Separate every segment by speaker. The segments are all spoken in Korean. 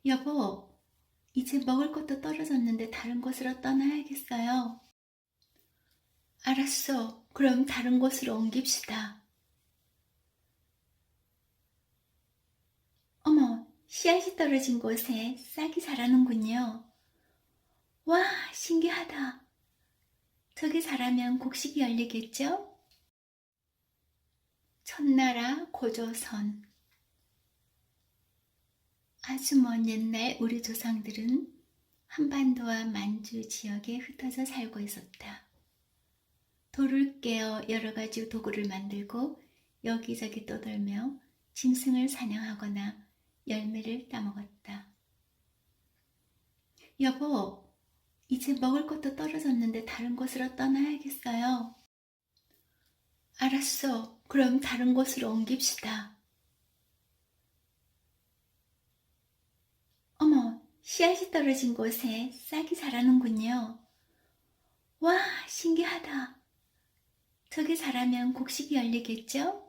Speaker 1: 여보, 이제 먹을 것도 떨어졌는데 다른 곳으로 떠나야겠어요. 알았어. 그럼 다른 곳으로 옮깁시다. 어머, 씨앗이 떨어진 곳에 싹이 자라는군요. 와, 신기하다. 저게 자라면 곡식이 열리겠죠? 첫나라 고조선. 아주 먼 옛날 우리 조상들은 한반도와 만주 지역에 흩어져 살고 있었다. 돌을 깨어 여러 가지 도구를 만들고 여기저기 떠돌며 짐승을 사냥하거나 열매를 따먹었다. 여보, 이제 먹을 것도 떨어졌는데 다른 곳으로 떠나야겠어요. 알았어. 그럼 다른 곳으로 옮깁시다. 어머, 씨앗이 떨어진 곳에 싹이 자라는군요. 와, 신기하다. 저게 자라면 곡식이 열리겠죠?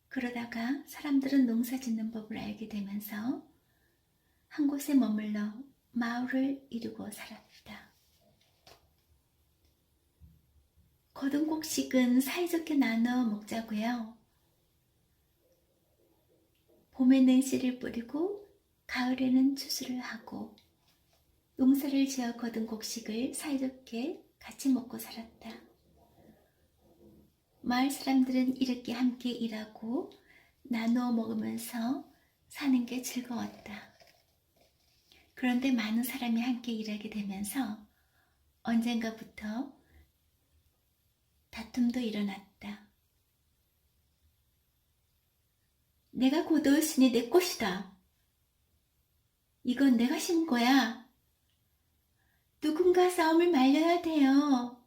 Speaker 1: 그러다가 사람들은 농사 짓는 법을 알게 되면서 한 곳에 머물러 마을을 이루고 살았다. 거둔 곡식은 사이좋게 나눠 먹자고요. 봄에는 씨를 뿌리고 가을에는 추수를 하고 농사를 지어 거둔 곡식을 사이좋게 같이 먹고 살았다. 마을 사람들은 이렇게 함께 일하고 나누어 먹으면서 사는 게 즐거웠다. 그런데 많은 사람이 함께 일하게 되면서 언젠가부터 다툼도 일어났다. 내가 거두었으니 내 것이다. 이건 내가 심은 거야. 누군가 싸움을 말려야 돼요.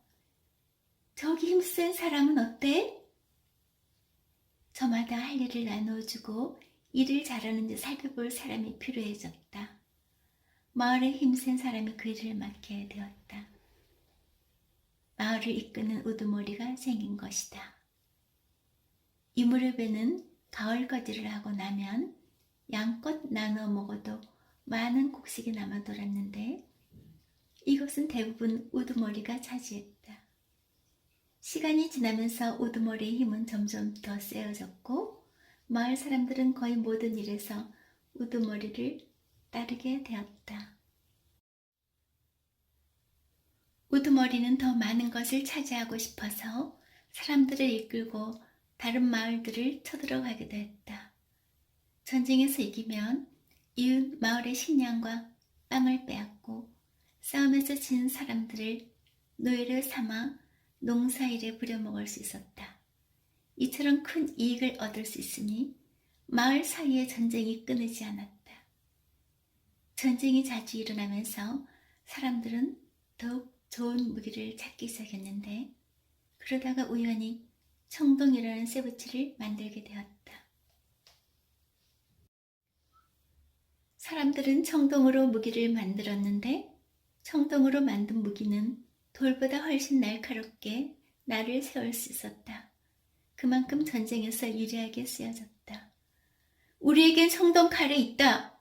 Speaker 1: 저기 힘센 사람은 어때? 저마다 할 일을 나누어주고 일을 잘하는지 살펴볼 사람이 필요해졌다. 마을에 힘센 사람이 그 일을 맡게 되었다. 마을을 이끄는 우두머리가 생긴 것이다. 이 무렵에는 가을거지를 하고 나면 양껏 나누어 먹어도 많은 곡식이 남아 돌았는데 이것은 대부분 우두머리가 차지했다. 시간이 지나면서 우두머리의 힘은 점점 더 세어졌고 마을 사람들은 거의 모든 일에서 우두머리를 따르게 되었다. 우두머리는 더 많은 것을 차지하고 싶어서 사람들을 이끌고 다른 마을들을 쳐들어가게 되었다. 전쟁에서 이기면 이웃 마을의 식량과 땅을 빼앗고 싸움에서 진 사람들을 노예를 삼아 농사일에 부려먹을 수 있었다. 이처럼 큰 이익을 얻을 수 있으니 마을 사이에 전쟁이 끊이지 않았다. 전쟁이 자주 일어나면서 사람들은 더욱 좋은 무기를 찾기 시작했는데 그러다가 우연히 청동이라는 쇠붙이를 만들게 되었다. 사람들은 청동으로 무기를 만들었는데 청동으로 만든 무기는 돌보다 훨씬 날카롭게 날을 세울 수 있었다. 그만큼 전쟁에서 유리하게 쓰여졌다. 우리에겐 청동 칼이 있다.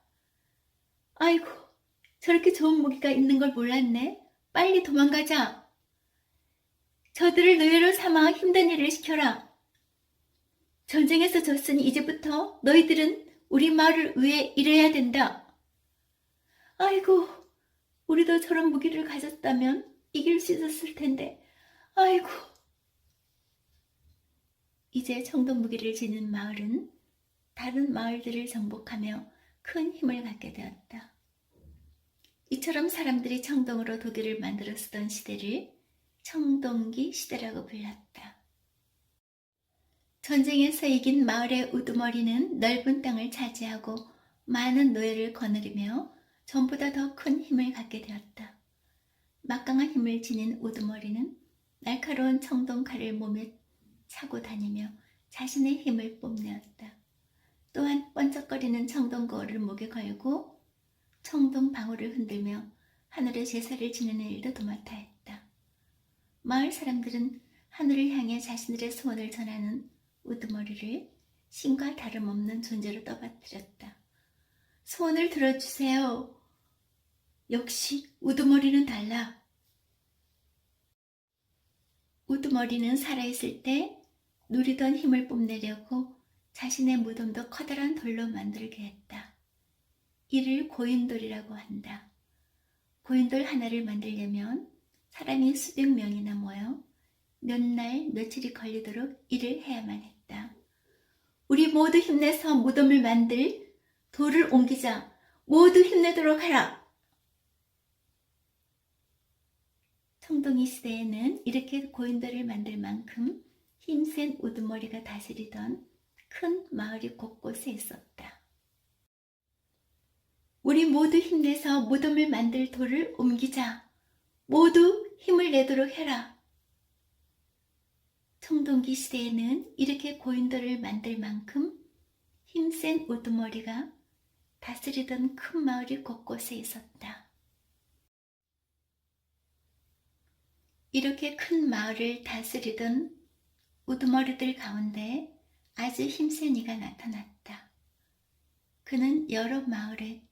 Speaker 1: 아이고, 저렇게 좋은 무기가 있는 걸 몰랐네. 빨리 도망가자. 저들을 노예로 삼아 힘든 일을 시켜라. 전쟁에서 졌으니 이제부터 너희들은 우리 마을을 위해 일해야 된다. 아이고, 우리도 저런 무기를 가졌다면 이길 수 있었을 텐데. 아이고. 이제 청동 무기를 지닌 마을은 다른 마을들을 정복하며 큰 힘을 갖게 되었다. 이처럼 사람들이 청동으로 도기를 만들어 쓰던 시대를 청동기 시대라고 불렀다. 전쟁에서 이긴 마을의 우두머리는 넓은 땅을 차지하고 많은 노예를 거느리며 전보다 더 큰 힘을 갖게 되었다. 막강한 힘을 지닌 우두머리는 날카로운 청동칼을 몸에 차고 다니며 자신의 힘을 뽐내었다. 또한 번쩍거리는 청동거울을 목에 걸고 청동방울을 흔들며 하늘의 제사를 지내는 일도 도맡아 했다. 마을 사람들은 하늘을 향해 자신들의 소원을 전하는 우두머리를 신과 다름없는 존재로 떠받들였다. 소원을 들어주세요. 역시 우두머리는 달라. 우두머리는 살아있을 때 누리던 힘을 뽐내려고 자신의 무덤도 커다란 돌로 만들게 했다. 이를 고인돌이라고 한다. 고인돌 하나를 만들려면 사람이 수백 명이나 모여 몇 날 며칠이 걸리도록 일을 해야만 했다. 우리 모두 힘내서 무덤을 만들 돌을 옮기자. 모두 힘내도록 하라. 청동기 시대에는 이렇게 고인돌을 만들 만큼 힘센 우두머리가 다스리던 큰 마을이 곳곳에 있었다. 우리 모두 힘내서 무덤을 만들 돌을 옮기자. 모두 힘을 내도록 해라. 청동기 시대에는 이렇게 고인돌을 만들 만큼 힘센 우두머리가 다스리던 큰 마을이 곳곳에 있었다. 이렇게 큰 마을을 다스리던 우두머리들 가운데 아주 힘센 이가 나타났다. 그는 여러 마을에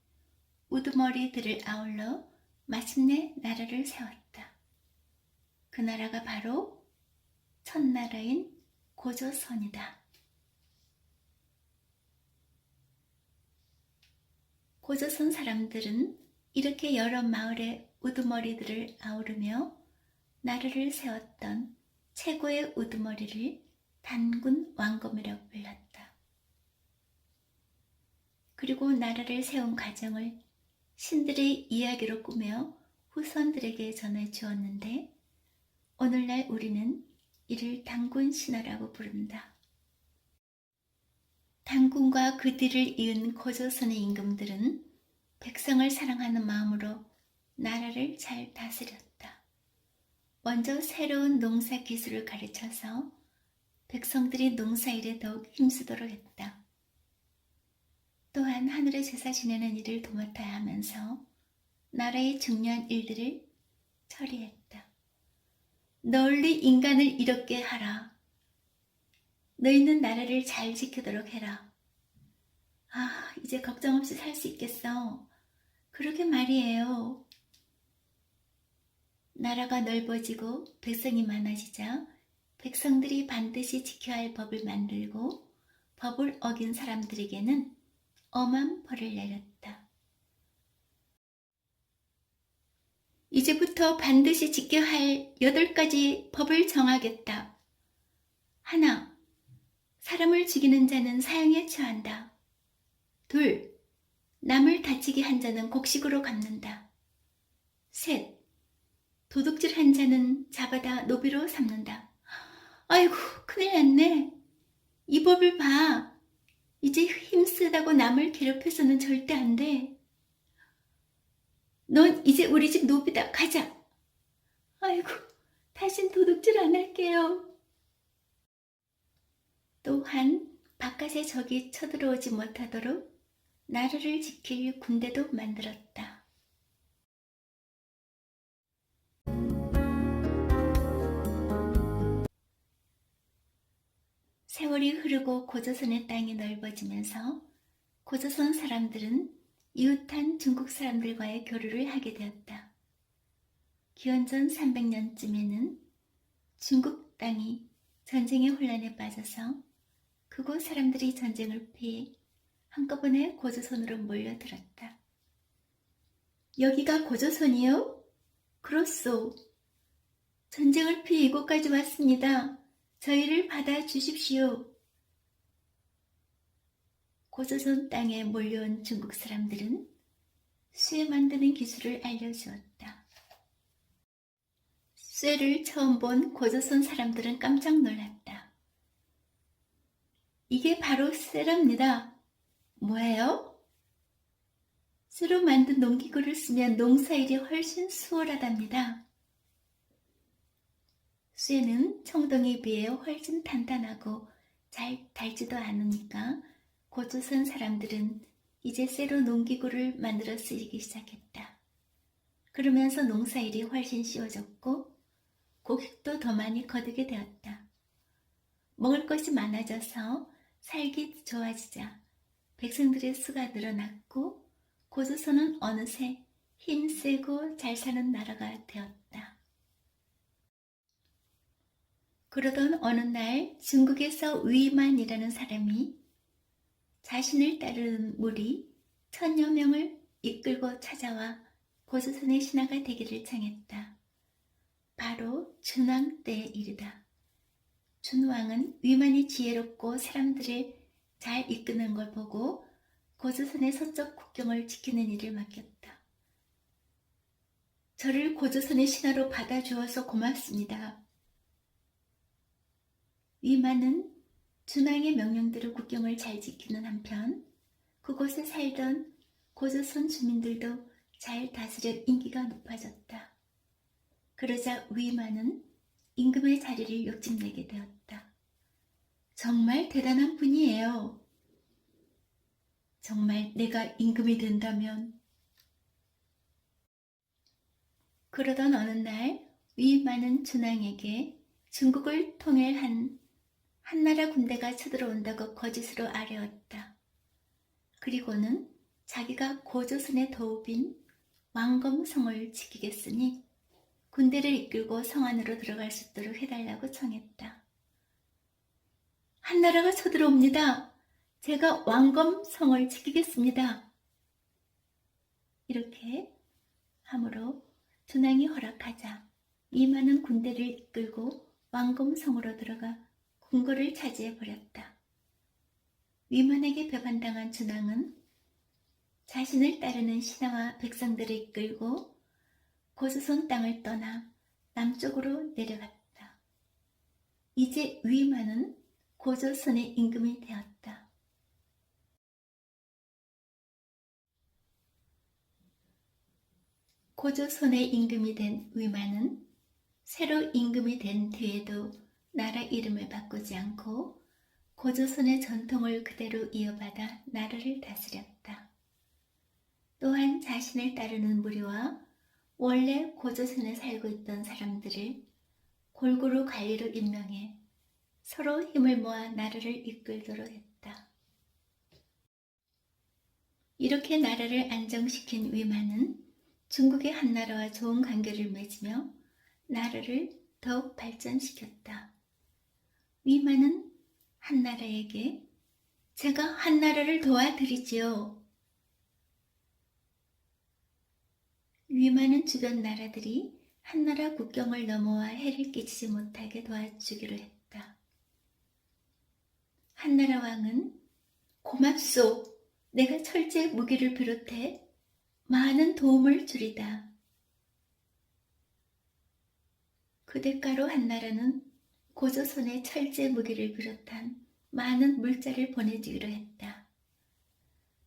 Speaker 1: 우두머리들을 아울러 마침내 나라를 세웠다. 그 나라가 바로 첫나라인 고조선이다. 고조선 사람들은 이렇게 여러 마을의 우두머리들을 아우르며 나라를 세웠던 최고의 우두머리를 단군 왕검이라고 불렀다. 그리고 나라를 세운 과정을 신들의 이야기로 꾸며 후손들에게 전해 주었는데 오늘날 우리는 이를 단군 신화라고 부른다. 단군과 그 뒤를 이은 고조선의 임금들은 백성을 사랑하는 마음으로 나라를 잘 다스렸다. 먼저 새로운 농사 기술을 가르쳐서 백성들이 농사일에 더욱 힘쓰도록 했다. 또한 하늘의 제사 지내는 일을 도맡아야 하면서 나라의 중요한 일들을 처리했다. 널리 인간을 이롭게 하라. 너희는 나라를 잘 지키도록 해라. 아, 이제 걱정 없이 살 수 있겠어. 그러게 말이에요. 나라가 넓어지고 백성이 많아지자 백성들이 반드시 지켜야 할 법을 만들고 법을 어긴 사람들에게는 엄한 벌을 내렸다. 이제부터 반드시 지켜야 할 8가지 법을 정하겠다. 하나, 사람을 죽이는 자는 사형에 처한다. 둘, 남을 다치게 한 자는 곡식으로 갚는다. 셋, 도둑질한 자는 잡아다 노비로 삼는다. 아이고, 큰일 났네. 이 법을 봐. 이제 힘쓰다고 남을 괴롭혀서는 절대 안 돼. 넌 이제 우리 집 노비다. 가자. 아이고, 다신 도둑질 안 할게요. 또한 바깥에 적이 쳐들어오지 못하도록 나라를 지킬 군대도 만들었다. 세월이 흐르고 고조선의 땅이 넓어지면서 고조선 사람들은 이웃한 중국 사람들과의 교류를 하게 되었다. 기원전 300년쯤에는 중국 땅이 전쟁의 혼란에 빠져서 그곳 사람들이 전쟁을 피해 한꺼번에 고조선으로 몰려들었다. 여기가 고조선이요? 그렇소. 전쟁을 피해 이곳까지 왔습니다. 저희를 받아주십시오. 고조선 땅에 몰려온 중국 사람들은 쇠 만드는 기술을 알려주었다. 쇠를 처음 본 고조선 사람들은 깜짝 놀랐다. 이게 바로 쇠랍니다. 뭐예요? 쇠로 만든 농기구를 쓰면 농사일이 훨씬 수월하답니다. 쇠는 청동에 비해 훨씬 단단하고 잘 닳지도 않으니까 고조선 사람들은 이제 쇠로 농기구를 만들어 쓰기 시작했다. 그러면서 농사일이 훨씬 쉬워졌고 고객도 더 많이 거두게 되었다. 먹을 것이 많아져서 살기 좋아지자 백성들의 수가 늘어났고 고조선은 어느새 힘세고 잘 사는 나라가 되었다. 그러던 어느 날 중국에서 위만이라는 사람이 자신을 따르는 무리 1000여 명을 이끌고 찾아와 고조선의 신하가 되기를 청했다. 바로 준왕 때의 일이다. 준왕은 위만이 지혜롭고 사람들을 잘 이끄는 걸 보고 고조선의 서쪽 국경을 지키는 일을 맡겼다. 저를 고조선의 신하로 받아주어서 고맙습니다. 위만은 준왕의 명령대로 국경을 잘 지키는 한편 그곳에 살던 고조선 주민들도 잘 다스려 인기가 높아졌다. 그러자 위만은 임금의 자리를 욕심내게 되었다. 정말 대단한 분이에요. 정말 내가 임금이 된다면. 그러던 어느 날 위만은 준왕에게 중국을 통일한 한나라 군대가 쳐들어온다고 거짓으로 아뢰었다. 그리고는 자기가 고조선의 도읍인 왕검성을 지키겠으니 군대를 이끌고 성 안으로 들어갈 수 있도록 해달라고 청했다. 한나라가 쳐들어옵니다. 제가 왕검성을 지키겠습니다. 이렇게 함으로 준왕이 허락하자 위만은 군대를 이끌고 왕검성으로 들어가 궁궐을 차지해버렸다. 위만에게 배반당한 준왕은 자신을 따르는 신하와 백성들을 이끌고 고조선 땅을 떠나 남쪽으로 내려갔다. 이제 위만은 고조선의 임금이 되었다. 고조선의 임금이 된 위만은 새로 임금이 된 뒤에도 나라 이름을 바꾸지 않고 고조선의 전통을 그대로 이어받아 나라를 다스렸다. 또한 자신을 따르는 무리와 원래 고조선에 살고 있던 사람들을 골고루 관리로 임명해 서로 힘을 모아 나라를 이끌도록 했다. 이렇게 나라를 안정시킨 위만은 중국의 한나라와 좋은 관계를 맺으며 나라를 더욱 발전시켰다. 위만은 한나라에게 제가 한나라를 도와드리지요. 위만은 주변 나라들이 한나라 국경을 넘어와 해를 끼치지 못하게 도와주기로 했다. 한나라 왕은 고맙소. 내가 철제 무기를 비롯해 많은 도움을 주리다. 그 대가로 한나라는 고조선에 철제 무기를 비롯한 많은 물자를 보내주기로 했다.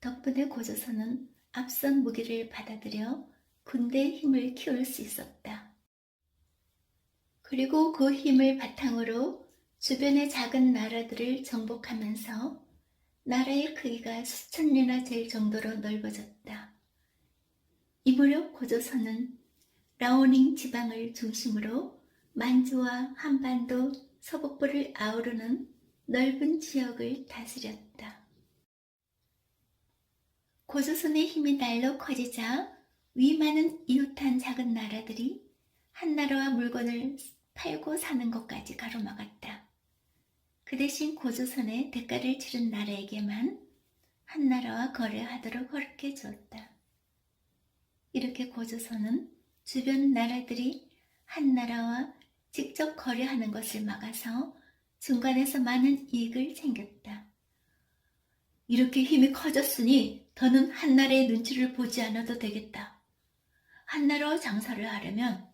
Speaker 1: 덕분에 고조선은 앞선 무기를 받아들여 군대의 힘을 키울 수 있었다. 그리고 그 힘을 바탕으로 주변의 작은 나라들을 정복하면서 나라의 크기가 수천 리나 될 정도로 넓어졌다. 이 무렵 고조선은 라오닝 지방을 중심으로 만주와 한반도, 서북부를 아우르는 넓은 지역을 다스렸다. 고조선의 힘이 날로 커지자 위많은 이웃한 작은 나라들이 한나라와 물건을 팔고 사는 것까지 가로막았다. 그 대신 고조선에 대가를 치른 나라에게만 한나라와 거래하도록 허락해 주었다. 이렇게 고조선은 주변 나라들이 한나라와 직접 거래하는 것을 막아서 중간에서 많은 이익을 챙겼다. 이렇게 힘이 커졌으니 더는 한나라의 눈치를 보지 않아도 되겠다. 한나라와 장사를 하려면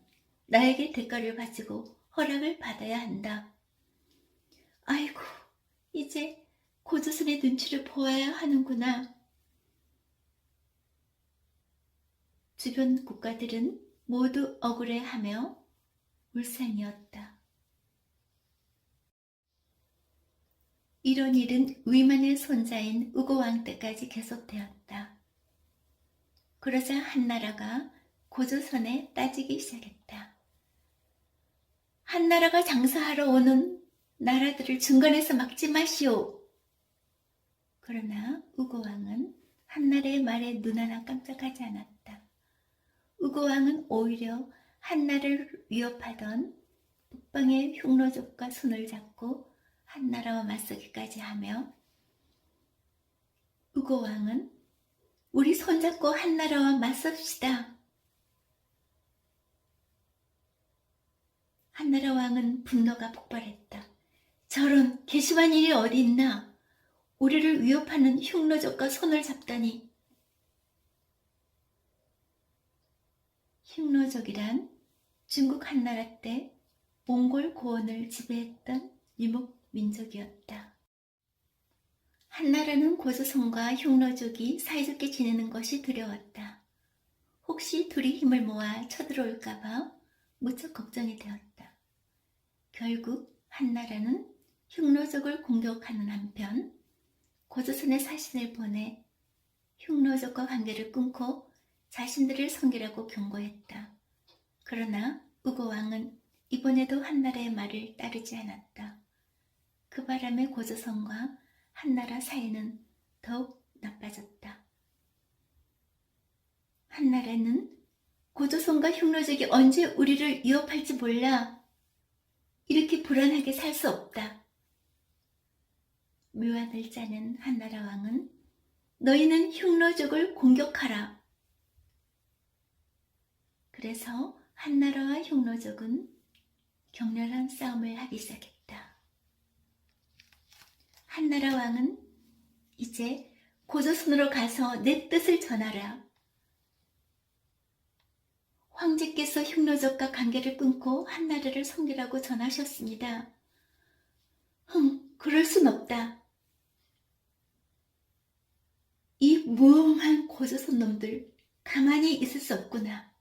Speaker 1: 나에게 대가를 바치고 허락을 받아야 한다. 아이고, 이제 고조선의 눈치를 보아야 하는구나. 주변 국가들은 모두 억울해하며 울상이었다. 이런 일은 위만의 손자인 우고왕 때까지 계속되었다. 그러자 한나라가 고조선에 따지기 시작했다. 한나라가 장사하러 오는 나라들을 중간에서 막지 마시오. 그러나 우고왕은 한나라의 말에 눈 하나 깜짝하지 않았다. 우고왕은 오히려 한나라를 위협하던 북방의 흉노족과 손을 잡고 한나라와 맞서기까지 하며, 우고왕은 우리 손잡고 한나라와 맞섭시다. 한나라 왕은 분노가 폭발했다. 저런 괘씸한 일이 어디 있나? 우리를 위협하는 흉노족과 손을 잡다니. 흉노족이란 중국 한나라 때 몽골 고원을 지배했던 유목 민족이었다. 한나라는 고조선과 흉노족이 사이좋게 지내는 것이 두려웠다. 혹시 둘이 힘을 모아 쳐들어올까봐 무척 걱정이 되었다. 결국 한나라는 흉노족을 공격하는 한편 고조선에 사신을 보내 흉노족과 관계를 끊고 자신들을 섬기라고 경고했다. 그러나 우고왕은 이번에도 한나라의 말을 따르지 않았다. 그 바람에 고조선과 한나라 사이는 더욱 나빠졌다. 한나라는 고조선과 흉노족이 언제 우리를 위협할지 몰라. 이렇게 불안하게 살 수 없다. 묘안을 짜는 한나라 왕은 너희는 흉노족을 공격하라. 그래서 한나라와 흉노족은 격렬한 싸움을 하기 시작했다. 한나라 왕은 이제 고조선으로 가서 내 뜻을 전하라. 황제께서 흉노족과 관계를 끊고 한나라를 섬기라고 전하셨습니다. 그럴 순 없다. 이 무엄한 고조선 놈들 가만히 있을 수 없구나.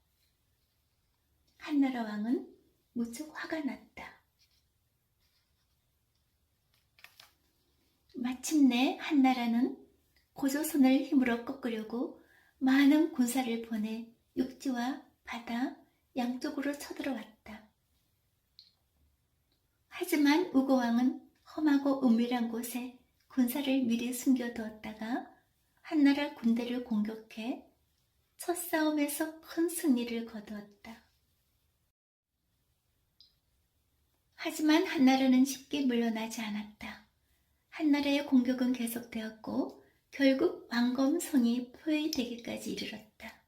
Speaker 1: 한나라 왕은 무척 화가 났다. 마침내 한나라는 고조선을 힘으로 꺾으려고 많은 군사를 보내 육지와 바다 양쪽으로 쳐들어왔다. 하지만 우고왕은 험하고 은밀한 곳에 군사를 미리 숨겨두었다가 한나라 군대를 공격해 첫 싸움에서 큰 승리를 거두었다. 하지만 한나라는 쉽게 물러나지 않았다. 한나라의 공격은 계속되었고 결국 왕검성이 포위되기까지 이르렀다.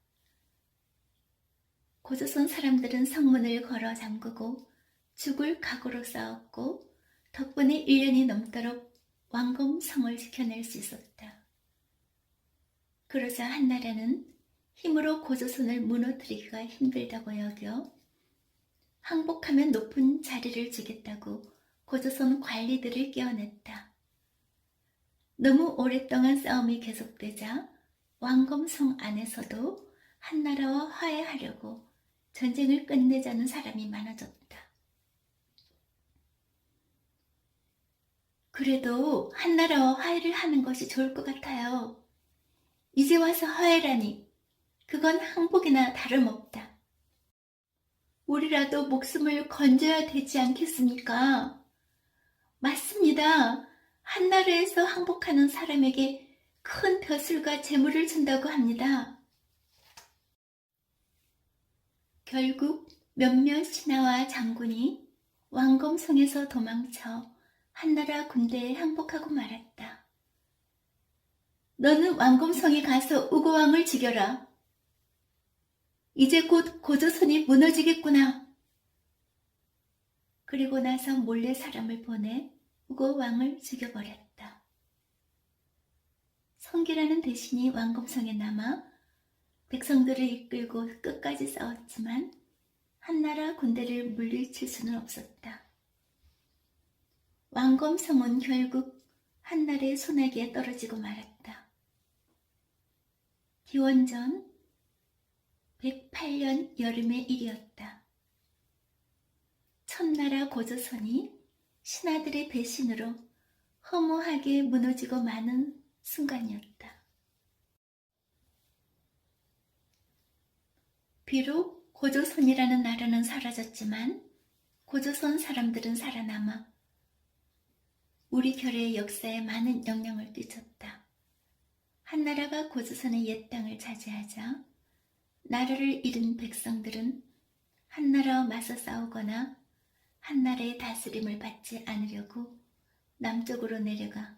Speaker 1: 고조선 사람들은 성문을 걸어 잠그고 죽을 각오로 싸웠고 덕분에 1년이 넘도록 왕검성을 지켜낼 수 있었다. 그러자 한나라는 힘으로 고조선을 무너뜨리기가 힘들다고 여겨 항복하면 높은 자리를 주겠다고 고조선 관리들을 깨어냈다. 너무 오랫동안 싸움이 계속되자 왕검성 안에서도 한나라와 화해하려고 전쟁을 끝내자는 사람이 많아졌다. 그래도 한나라와 화해를 하는 것이 좋을 것 같아요. 이제 와서 화해라니 그건 항복이나 다름없다. 우리라도 목숨을 건져야 되지 않겠습니까? 맞습니다. 한나라에서 항복하는 사람에게 큰 벼슬과 재물을 준다고 합니다. 결국 몇몇 신하와 장군이 왕검성에서 도망쳐 한나라 군대에 항복하고 말았다. 너는 왕검성에 가서 우고왕을 죽여라. 이제 곧 고조선이 무너지겠구나. 그리고 나서 몰래 사람을 보내 우고왕을 죽여버렸다. 성기라는 대신이 왕검성에 남아 백성들을 이끌고 끝까지 싸웠지만 한나라 군대를 물리칠 수는 없었다. 왕검성은 결국 한나라의 손아귀에 떨어지고 말았다. 기원전 108년 여름의 일이었다. 첫나라 고조선이 신하들의 배신으로 허무하게 무너지고 마는 순간이었다. 비록 고조선이라는 나라는 사라졌지만 고조선 사람들은 살아남아 우리 결의 역사에 많은 영향을 끼쳤다. 한나라가 고조선의 옛 땅을 차지하자 나라를 잃은 백성들은 한나라와 맞서 싸우거나 한나라의 다스림을 받지 않으려고 남쪽으로 내려가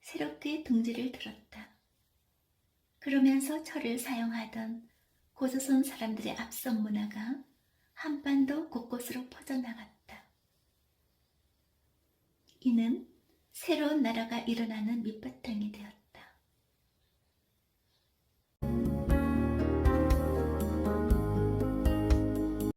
Speaker 1: 새롭게 둥지를 들었다. 그러면서 철을 사용하던 고조선 사람들의 앞선 문화가 한반도 곳곳으로 퍼져나갔다. 이는 새로운 나라가 일어나는 밑바탕이 되었다.